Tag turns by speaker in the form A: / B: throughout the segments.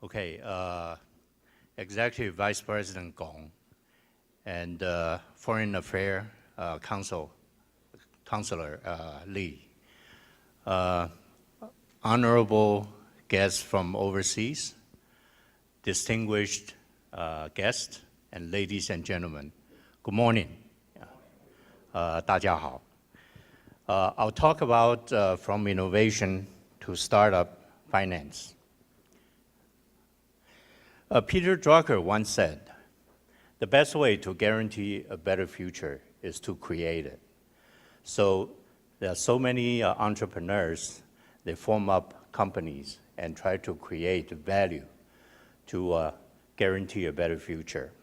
A: Okay, Executive Vice President Gong and Foreign Affairs Counselor Lee, honorable guests from overseas, distinguished guests, and ladies and gentlemen, good morning. 大家好. I'll talk about from innovation to startup finance. Peter Drucker once said, the best way to guarantee a better future is to create it. So there are so many entrepreneurs, they form up companies and try to create value to guarantee a better future.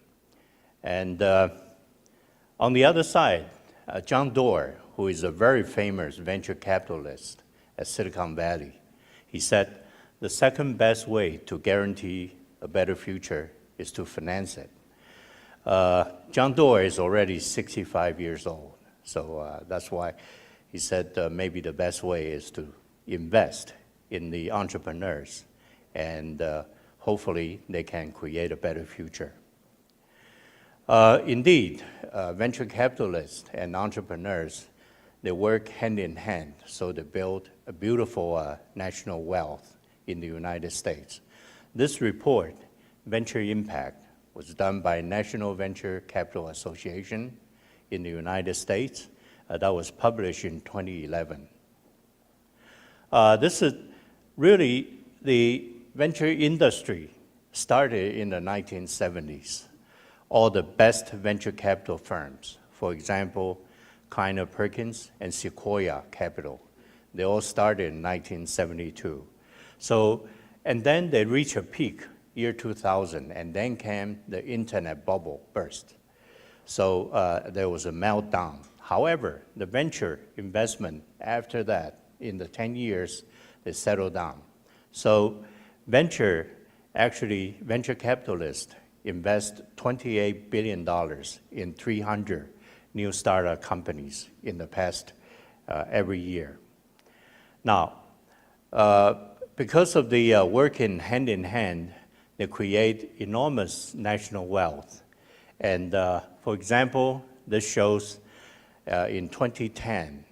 A: And on the other side, John Doerr, who is a very famous venture capitalist at Silicon Valley, he said, the second best way to guarantee a better future is to finance it. John Doerr is already 65 years old, so that's why he said maybe the best way is to invest in the entrepreneurs, and hopefully they can create a better future. Indeed, venture capitalists and entrepreneurs, they work hand in hand, so they build a beautiful national wealth in the United States. This report, Venture Impact, was done by National Venture Capital Association in the United States. That was published in 2011. This is really the venture industry started in the 1970s. All the best venture capital firms, for example, Kleiner Perkins and Sequoia Capital, they all started in 1972. So, and then they reached a peak, year 2000, and then came the internet bubble burst. So there was a meltdown. However, the venture investment after that, in the 10 years, they settled down. So venture capitalists invest $28 billion in 300 new startup companies in the past every year. Now, because of the working hand in hand, they create enormous national wealth. And for example, this shows in 2010,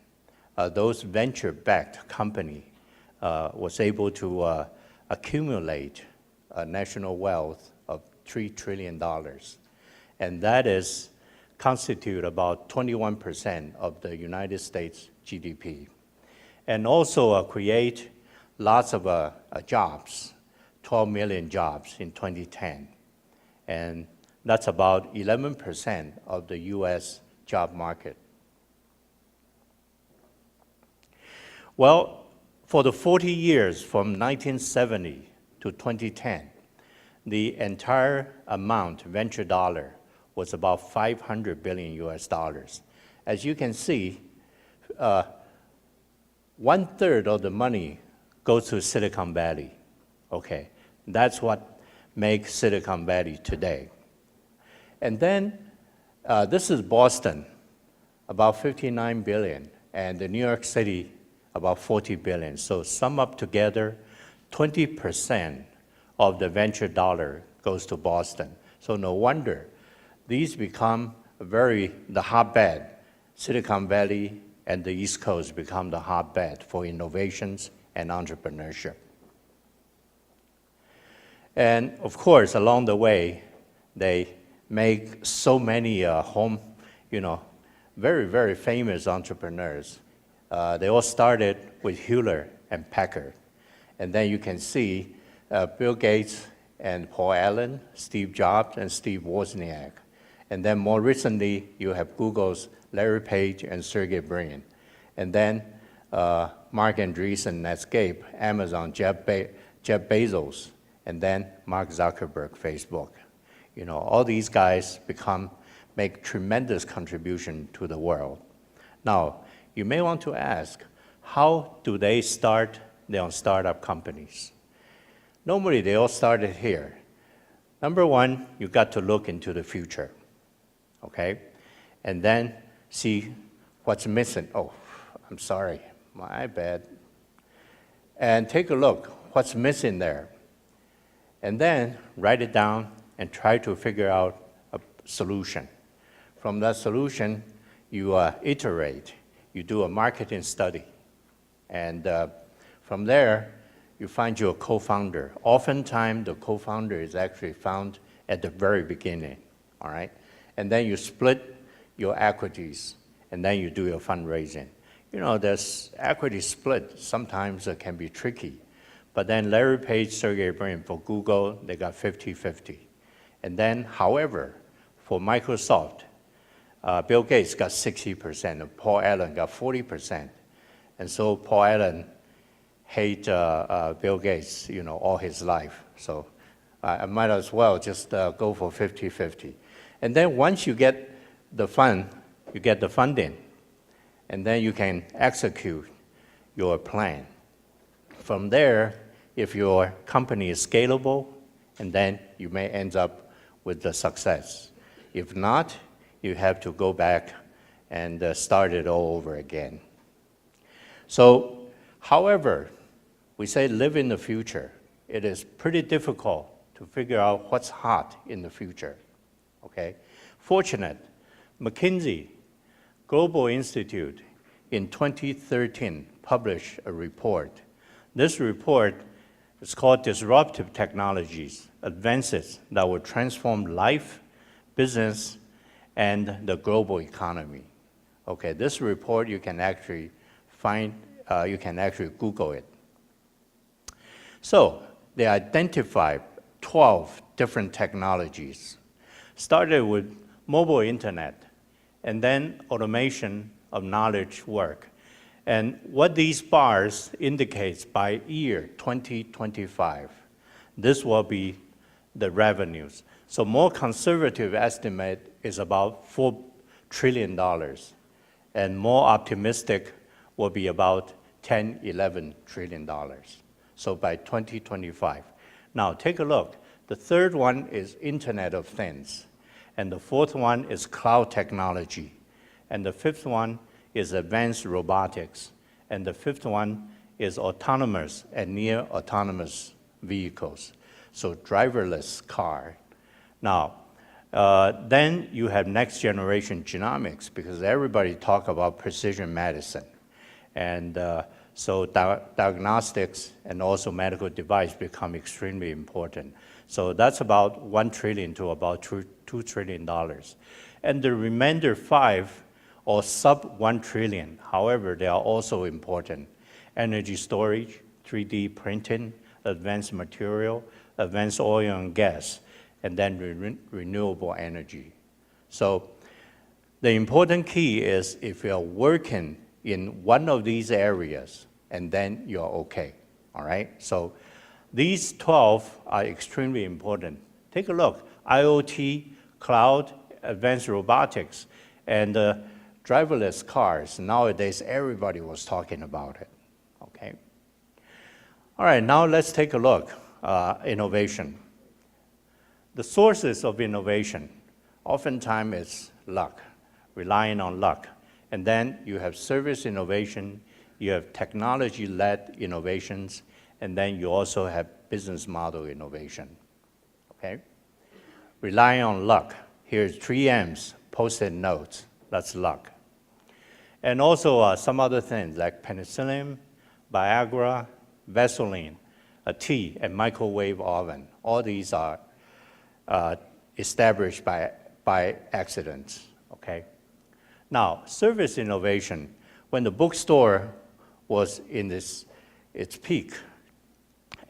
A: those venture-backed company was able to accumulate a national wealth of $3 trillion. And that is constitute about 21% of the United States GDP. And also create lots of jobs, 12 million jobs in 2010. And that's about 11% of the US job market. Well, for the 40 years from 1970 to 2010, the entire amount, venture dollar, was about 500 billion US dollars. As you can see, 1/3 of the money goes to Silicon Valley. Okay, that's what makes Silicon Valley today. And then this is Boston, about 59 billion, and the New York City, about 40 billion. So sum up together, 20% of the venture dollar goes to Boston. So no wonder these become the hotbed. Silicon Valley and the East Coast become the hotbed for innovations and entrepreneurship. And of course, along the way, they make so many very, very famous entrepreneurs. They all started with Hewlett and Packard. And then you can see Bill Gates and Paul Allen, Steve Jobs, and Steve Wozniak. And then more recently, you have Google's Larry Page and Sergey Brin. And then Mark Andreessen, Netscape, Amazon, Jeff Bezos, and then Mark Zuckerberg, Facebook. You know, all these guys make tremendous contribution to the world. Now, you may want to ask, how do they start their own startup companies? Normally, they all started here. Number one, you got to look into the future, okay? And then see what's missing. Oh, I'm sorry, my bad. And take a look, what's missing there. and then write it down and try to figure out a solution. From that solution, you iterate, you do a marketing study, and from there, you find your co-founder. Oftentimes, the co-founder is actually found at the very beginning, all right? And then you split your equities, and then you do your fundraising. You know, this equity split sometimes can be tricky, but then Larry Page, Sergey Brin for Google, they got 50-50. And then, however, for Microsoft, Bill Gates got 60%, and Paul Allen got 40%. And so Paul Allen hate Bill Gates, you know, all his life. So I might as well just go for 50-50. And then once you get the fund, you get the funding, and then you can execute your plan. From there, if your company is scalable, and then you may end up with the success. If not, you have to go back and start it all over again. So, however, we say live in the future. It is pretty difficult to figure out what's hot in the future, okay? Fortunate, McKinsey Global Institute in 2013 published a report. This report is called Disruptive Technologies, Advances that will transform life, business, and the global economy. Okay, this report you can actually find, you can actually Google it. So they identified 12 different technologies. Started with mobile internet, and then automation of knowledge work. And what these bars indicates by year 2025, this will be the revenues. So more conservative estimate is about $4 trillion, and more optimistic will be about $10, $11 trillion. So by 2025. Now take a look. The third one is Internet of Things, and the fourth one is cloud technology, and the fifth one is advanced robotics, and the fifth one is autonomous and near autonomous vehicles, so driverless car. Now, then you have next generation genomics, because everybody talk about precision medicine, and so diagnostics and also medical device become extremely important. So that's about $1 trillion to about $2 trillion. And the remainder 5 or sub 1 trillion, however, they are also important. Energy storage, 3D printing, advanced material, advanced oil and gas, and then renewable energy. So the important key is if you're working in one of these areas, and then you're okay, all right? So these 12 are extremely important. Take a look, IoT, cloud, advanced robotics, and driverless cars. Nowadays, everybody was talking about it, okay? All right, now let's take a look, innovation. The sources of innovation, oftentimes is luck, relying on luck. And then you have service innovation, you have technology-led innovations, and then you also have business model innovation, okay? Relying on luck. Here's 3 M's, Post-it notes, that's luck. And also some other things like penicillin, Viagra, Vaseline, a tea, and microwave oven. All these are established by accidents, okay? Now, service innovation, when the bookstore was in its peak,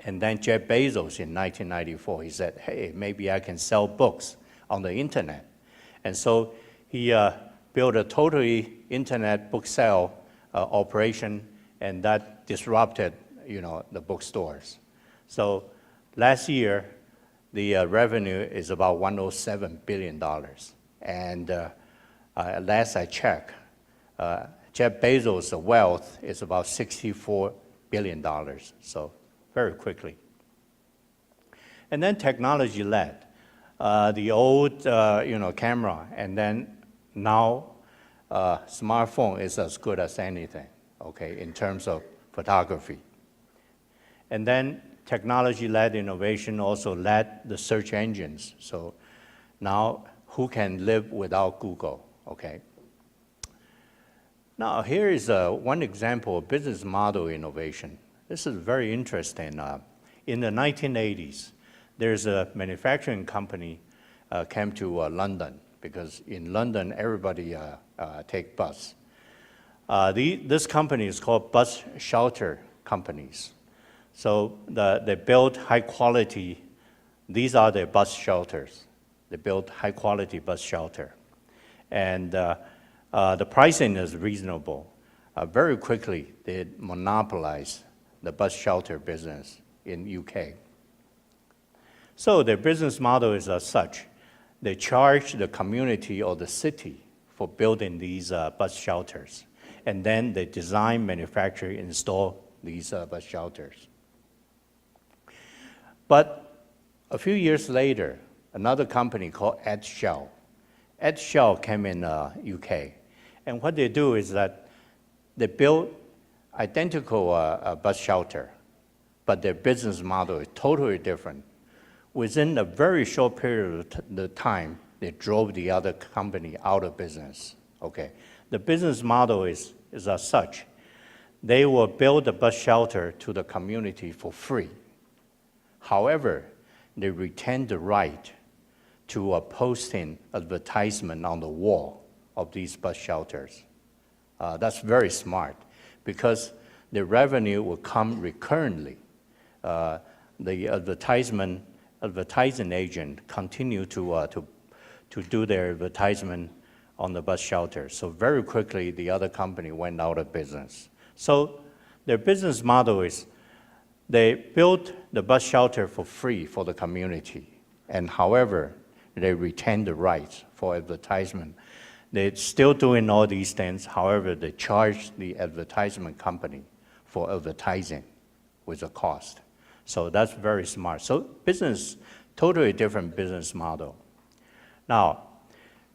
A: and then Jeff Bezos in 1994, he said, hey, maybe I can sell books on the internet. And so he built a totally internet book sale operation, and that disrupted, you know, the bookstores. So last year, the revenue is about $107 billion. And last I checked, Jeff Bezos' wealth is about $64 billion, so very quickly. And then technology-led, the old camera, and then now smartphone is as good as anything, okay, in terms of photography. And then technology-led innovation also led the search engines. So now, who can live without Google, okay? Now, here is one example of business model innovation. This is very interesting. In the 1980s, there's a manufacturing company came to London, because in London, everybody take bus. This company is called bus shelter companies. So they build high quality, these are their bus shelters. They build high quality bus shelter. And the pricing is reasonable. Very quickly, they monopolized the bus shelter business in UK. So their business model is as such. They charge the community or the city for building these bus shelters. And then they design, manufacture, install these bus shelters. But a few years later, another company called APEC came in UK. And what they do is that they build identical bus shelter, but their business model is totally different. Within a very short period of time, they drove the other company out of business, okay? The business model is as such. They will build a bus shelter to the community for free. However, they retain the right to posting advertisement on the wall of these bus shelters. That's very smart, because the revenue will come recurrently. The advertising agent continue to do their advertisement on the bus shelter. So very quickly, the other company went out of business. So their business model is they built the bus shelter for free for the community. And however, they retain the rights for advertisement. They're still doing all these things. However, they charge the advertisement company for advertising with a cost. So that's very smart. So business, totally different business model. Now,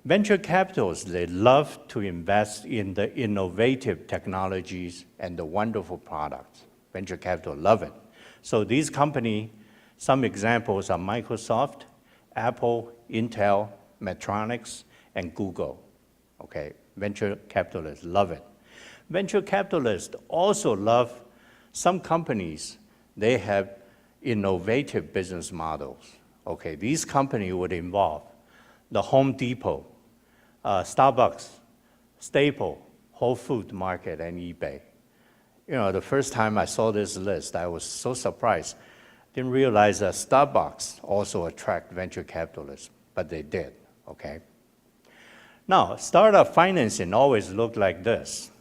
A: venture capitalists, they love to invest in the innovative technologies and the wonderful products. Venture capital love it. So these companies, some examples are Microsoft, Apple, Intel, Medtronic, and Google. Okay, venture capitalists love it. Venture capitalists also love some companies, they have innovative business models. Okay, these companies would involve the Home Depot, Starbucks, Staples, Whole Foods Market, and eBay. You know, the first time I saw this list, I was so surprised. Didn't realize that Starbucks also attract venture capitalists, but they did, okay? Now, startup financing always looked like this.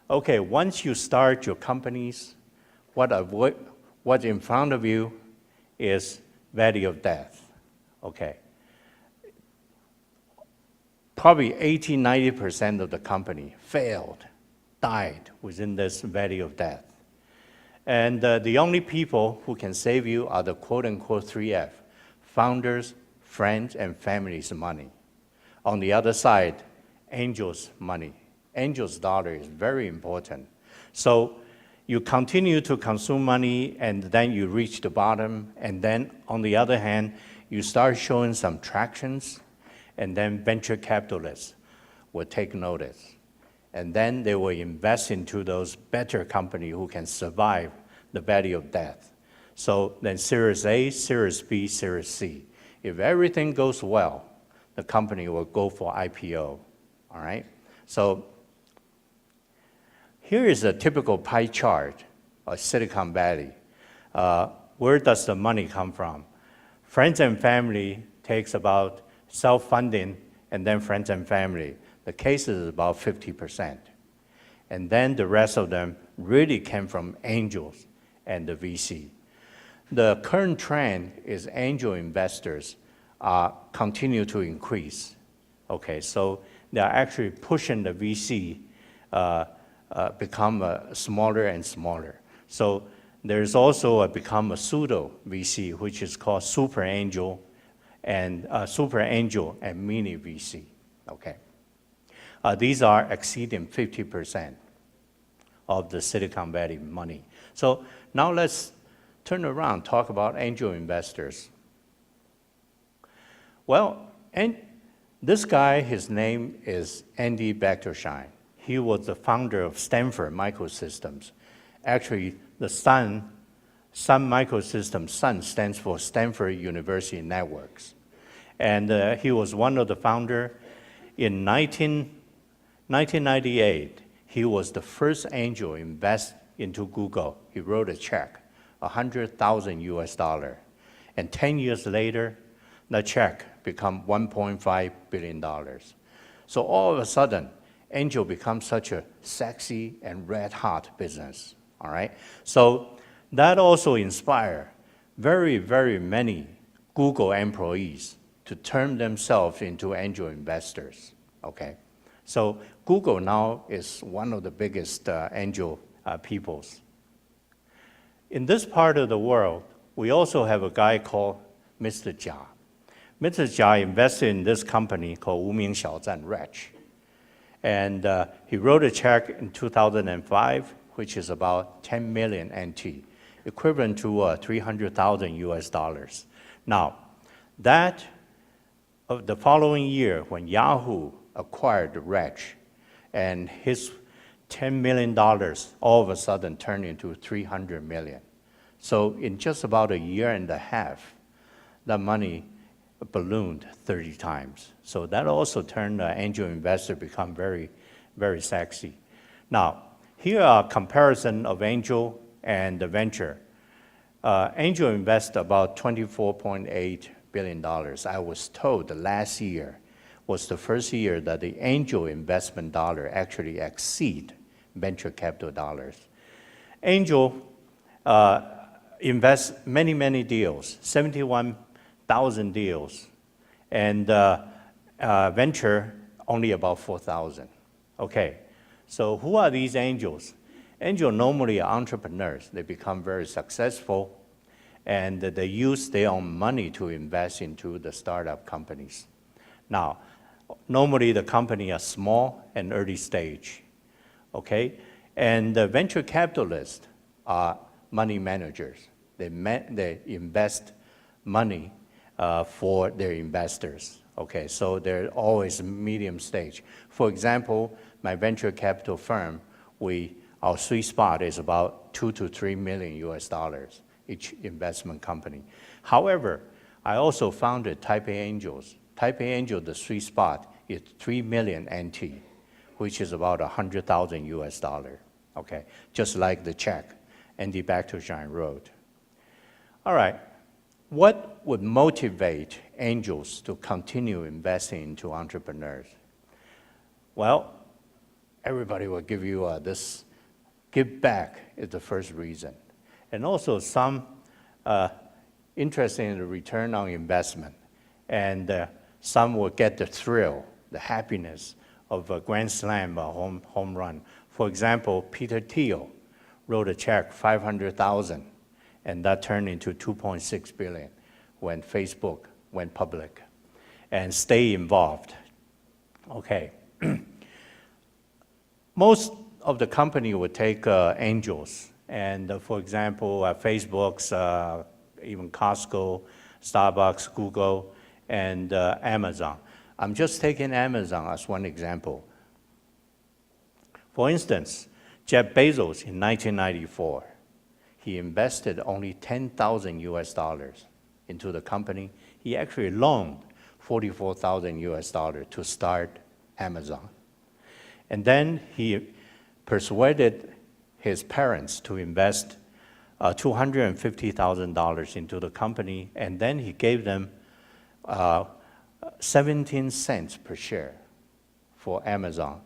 A: Okay, once you start your companies, what's in front of you is valley of death, okay? Probably 80–90% of the company failed, died within this valley of death. And the only people who can save you are the quote-unquote 3F, founders, friends, and family's money. On the other side, angels' money. Angels' dollar is very important. So you continue to consume money, and then you reach the bottom, and then on the other hand, you start showing some tractions, and then venture capitalists will take notice. And then they will invest into those better companies who can survive the valley of death. So then Series A, Series B, Series C. If everything goes well, the company will go for IPO, all right? So here is a typical pie chart of Silicon Valley. Where does the money come from? Friends and family takes about self-funding, and then friends and family. The case is about 50%. And then the rest of them really came from angels and the VC. The current trend is angel investors continue to increase. Okay, so they're actually pushing the VC become smaller and smaller. So there's also become a pseudo VC, which is called super angel and mini VC. Okay. These are exceeding 50% of the Silicon Valley money. So now let's turn around, talk about angel investors. Well, and this guy, his name is Andy Bechtolsheim. He was the founder of Stanford Microsystems. Actually, the Sun Microsystems, Sun stands for Stanford University Networks. And he was one of the founders. In 1998, he was the first angel to invest into Google. He wrote a check, $100,000 US. And 10 years later, the check became $1.5 billion. So all of a sudden, angel becomes such a sexy and red-hot business, all right? So that also inspired very, very many Google employees to turn themselves into angel investors, okay? So Google now is one of the biggest angel peoples. In this part of the world, we also have a guy called Mr. Jia. Mr. Jia invested in this company called 无名小站 Wretch. And he wrote a check in 2005, which is about 10 million NT, equivalent to 300,000 US dollars. Now, that the following year, when Yahoo acquired Wretch, and his $10 million all of a sudden turned into 300 million. So in just about a year and a half, that money ballooned 30 times. So that also turned the angel investor become very, very sexy. Now, here are a comparison of angel and the venture. Angel invest about $24.8 billion. I was told the last year was the first year that the angel investment dollar actually exceed venture capital dollars. Angel invests many, many deals, 71,000 deals, and venture only about 4,000. Okay, so who are these angels? Angels normally are entrepreneurs. They become very successful, and they use their own money to invest into the startup companies. Now, normally the company are small and early stage, okay? And the venture capitalists are money managers. They invest money for their investors, okay? So they're always medium stage. For example, my venture capital firm, our sweet spot is about 2 to 3 million US dollars each investment company. However, I also founded Taipei Angels. Taipei Angel, the sweet spot is 3 million NT, which is about 100,000 US dollar, okay? Just like the check Andy Bechtolsheim wrote. All right, what would motivate angels to continue investing into entrepreneurs? Well, everybody will give you this, give back is the first reason. And also some interest in the return on investment. And some will get the thrill, the happiness of a grand slam, a home run. For example, Peter Thiel wrote a check, 500,000, and that turned into 2.6 billion when Facebook went public. And stay involved. Okay. Most of the company would take angels. And for example, Facebook's, even Costco, Starbucks, Google, and Amazon. I'm just taking Amazon as one example. For instance, Jeff Bezos in 1994, he invested only 10,000 US dollars into the company. He actually loaned 44,000 US dollars to start Amazon. And then he persuaded his parents to invest $250,000 into the company, and then he gave them 17 cents per share for Amazon.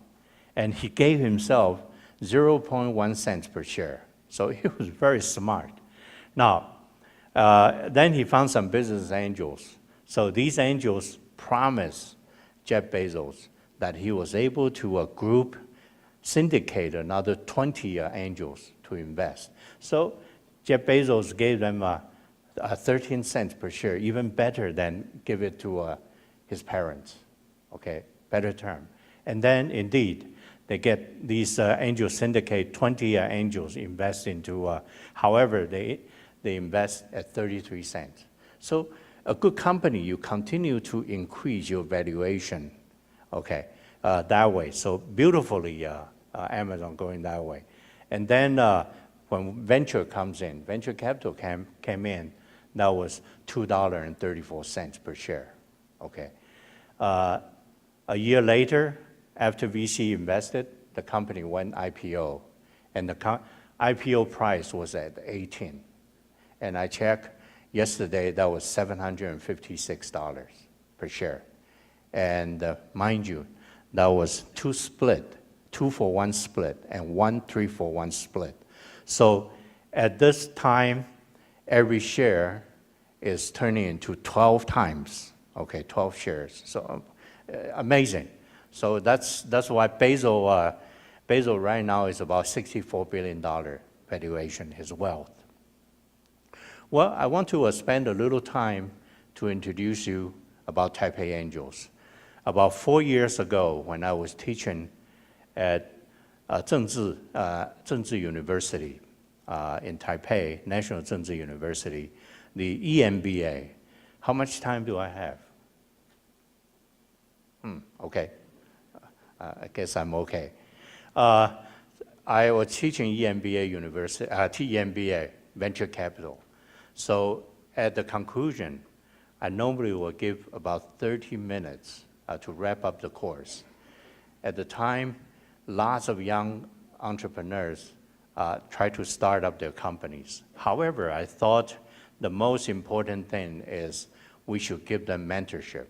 A: And he gave himself 0.1 cents per share. So he was very smart. Now, then he found some business angels. So these angels promised Jeff Bezos that he was able to syndicate another 20 angels to invest. So Jeff Bezos gave them 13 cents per share, even better than give it to his parents, okay, better term. And then indeed, they get these angels syndicate, 20 angels invest into, however, they invest at 33 cents. So a good company, you continue to increase your valuation, okay, that way. So beautifully, Amazon going that way. And then when venture comes in, venture capital came in, that was $2.34 per share, okay. A year later, after VC invested, the company went IPO, and the IPO price was at 18. And I checked yesterday, that was $756 per share. And mind you, that was 2-for-1 split, and 1 3-for-1 split. So at this time, every share is turning into 12 times, okay, 12 shares. So amazing. So that's why Bezos right now is about $64 billion valuation, his wealth. Well, I want to spend a little time to introduce you about Taipei Angels. About 4 years ago, when I was teaching at Zhengzhi University in Taipei, National Zhengzhi University, the EMBA. How much time do I have? Okay. I guess I'm okay. I was teaching EMBA University, EMBA Venture Capital. So at the conclusion, I normally will give about 30 minutes to wrap up the course. At the time, lots of young entrepreneurs try to start up their companies. However, I thought the most important thing is we should give them mentorship.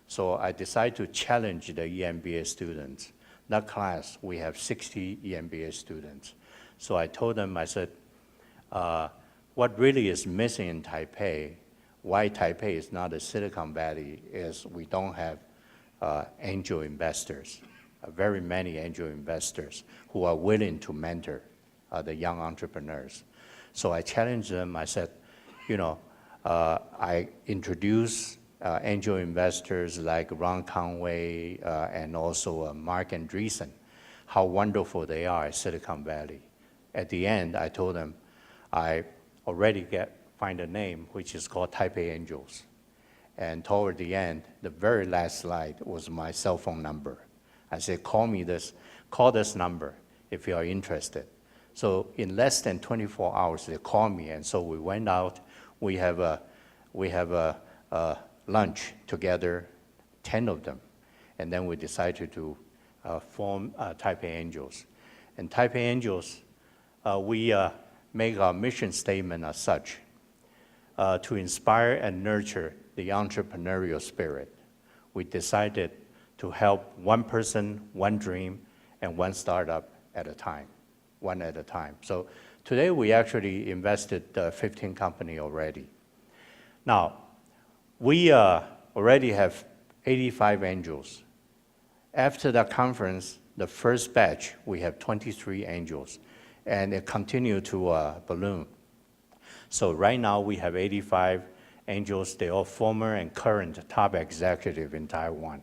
A: So I decided to challenge the EMBA students. That class, we have 60 EMBA students. So I told them, I said, what really is missing in Taipei, why Taipei is not a Silicon Valley, is we don't have angel investors, very many angel investors who are willing to mentor the young entrepreneurs. So I challenged them, I said, you know, I introduced angel investors like Ron Conway and also Mark Andreessen, how wonderful they are at Silicon Valley. At the end, I told them, I already find a name, which is called Taipei Angels. And toward the end, the very last slide was my cell phone number. I said, call this number if you are interested. So in less than 24 hours, they called me, and so we went out. We have a lunch together, 10 of them, and then we decided to form Taipei Angels. And Taipei Angels, we make our mission statement as such, to inspire and nurture the entrepreneurial spirit. We decided to help one person, one dream, and one startup at a time, one at a time. So today we actually invested 15 companies already. Now, we already have 85 angels. After the conference, the first batch, we have 23 angels, and it continued to balloon. So right now we have 85 angels. They are former and current top executive in Taiwan.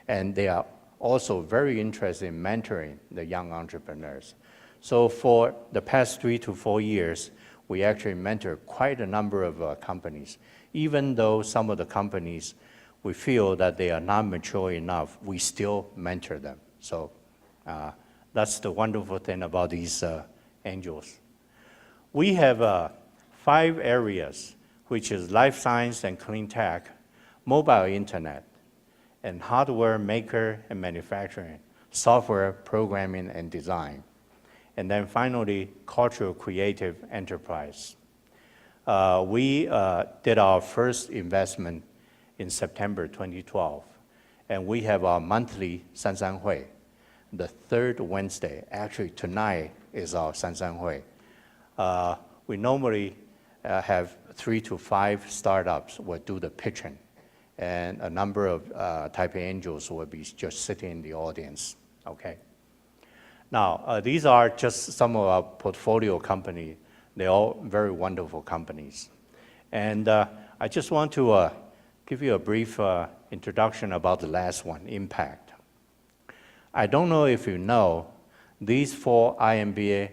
A: And they are also very interested in mentoring the young entrepreneurs. So for the past 3 to 4 years, we actually mentor quite a number of companies. Even though some of the companies, we feel that they are not mature enough, we still mentor them. So that's the wonderful thing about these angels. We have 5 areas, which is life science and clean tech, mobile internet, and hardware maker and manufacturing, software programming and design, and then finally, cultural creative enterprise. We did our first investment in September 2012, and we have our monthly Sansanhui, the third Wednesday. Actually, tonight is our Sansanhui. We normally have 3 to 5 startups will do the pitching, and a number of Taipei Angels will be just sitting in the audience, okay? Now, these are just some of our portfolio companies. They're all very wonderful companies. And I just want to give you a brief introduction about the last one, Impact. I don't know if you know, these 4 IMBA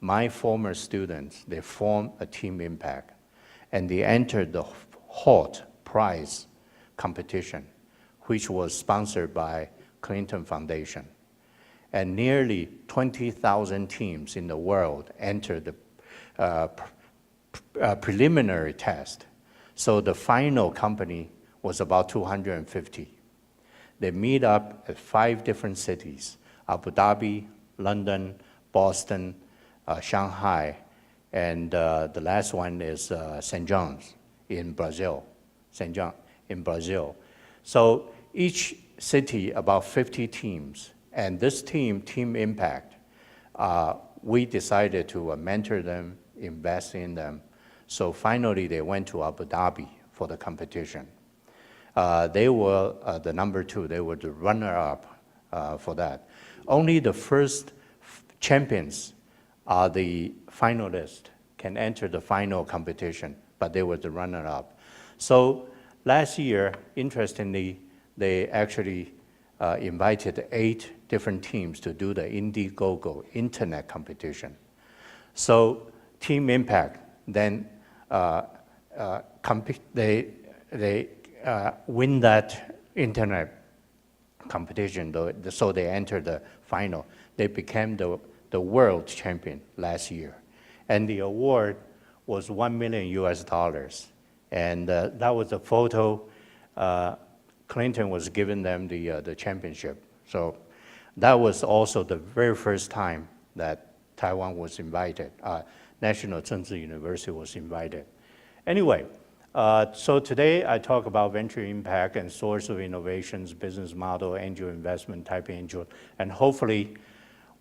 A: my former students, they formed a team impact, and they entered the HALT prize competition, which was sponsored by Clinton Foundation. And nearly 20,000 teams in the world entered the preliminary test. So the final company was about 250. They meet up at 5 different cities: Abu Dhabi, London, Boston, Shanghai, and the last one is St. John's in Brazil. St. John in Brazil. So each city, about 50 teams. And this team, Team Impact, we decided to mentor them, invest in them. So finally, they went to Abu Dhabi for the competition. They were the number 2. They were the runner-up for that. Only the first champions are the finalists, can enter the final competition, but they were the runner-up. So last year, interestingly, they actually invited 8 different teams to do the Indiegogo internet competition. So Team Impact then they win that internet competition, so they entered the final. They became the world champion last year, and the award was $1 million. And that was a photo. Clinton was giving them the championship. So that was also the very first time that Taiwan was invited. National Chengchi University was invited. Anyway, so today I talk about venture impact and source of innovations, business model, angel investment, Taipei Angel, and hopefully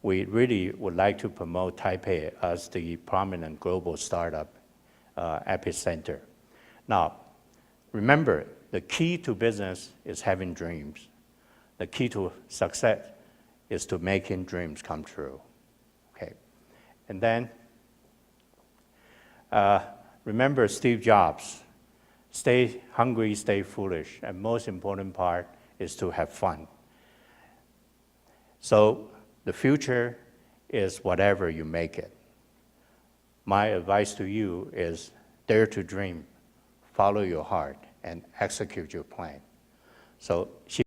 A: we really would like to promote Taipei as the prominent global startup epicenter. Now, remember, the key to business is having dreams. The key to success is to making dreams come true, okay? And then, remember Steve Jobs, stay hungry, stay foolish, and most important part is to have fun. So the future is whatever you make it. My advice to you is dare to dream, follow your heart, and execute your plan. So